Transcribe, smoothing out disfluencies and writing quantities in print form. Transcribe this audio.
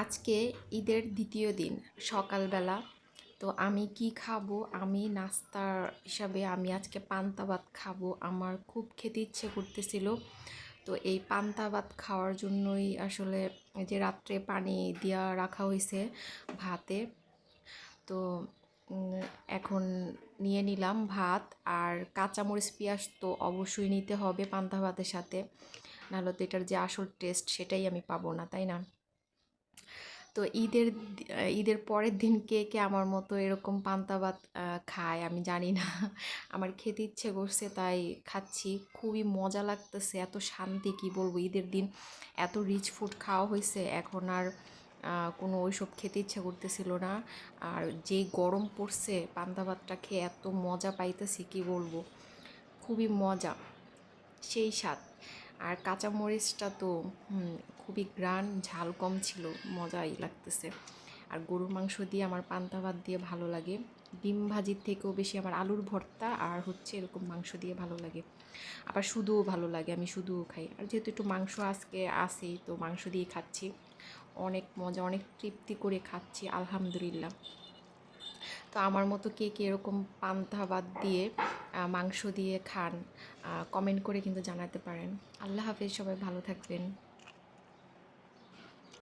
আজকে ঈদের দ্বিতীয় দিন সকালবেলা। তো আমি কি খাবো, আমি নাস্তার হিসাবে আমি আজকে পান্তা ভাত খাবো। আমার খুব খেতে ইচ্ছে করতেছিল। তো এই পান্তা ভাত খাওয়ার জন্যই আসলে এই যে রাত্রে পানি দিয়া রাখা হয়েছে ভাতে। তো উম, এখন নিয়ে নিলাম ভাত আর কাঁচামরিচ পেঁয়াজ তো অবশ্যই নিতে হবে পান্তা ভাতের সাথে, নাহলে তো এটার যে আসল টেস্ট সেটাই আমি পাবো না, তাই না? তো ঈদের পরের দিন কে কে আমার মতো এরকম পান্তা ভাত খায় আমি জানি না। আমার খেতে ইচ্ছে করছে তাই খাচ্ছি, খুবই মজা লাগতেছে, এত শান্তি কি বলবো। ঈদের দিন এত রিচ ফুড খাওয়া হয়েছে, এখন আর কোনো ওইসব খেতে ইচ্ছে করতেছিল না। আর যে গরম পড়ছে, পান্তা ভাতটা খেয়ে এত মজা পাইতেছি কি বলবো, খুবই মজা, সেই স্বাদ। আর কাঁচামরিচটা তো খুবই গ্রান, ঝাল কম ছিল, মজাই লাগতেছে। আর গরুর মাংস দিয়ে আমার পান্তা ভাত দিয়ে ভালো লাগে। ডিম ভাজির থেকেও বেশি আমার আলুর ভর্তা আর হচ্ছে এরকম মাংস দিয়ে ভালো লাগে। আবার শুধুও ভালো লাগে, আমি শুধুও খাই। আর যেহেতু একটু মাংস আজকে আসেই, তো মাংস দিয়ে খাচ্ছি, অনেক মজা, অনেক তৃপ্তি করে খাচ্ছি, আলহামদুলিল্লাহ। তো আমার মতো কে কে এরকম পান্তা ভাত দিয়ে মাংস দিয়ে খান, কমেন্ট করে কিন্তু জানাতে পারেন। আল্লাহ হাফেজ, সবাই ভালো থাকবেন।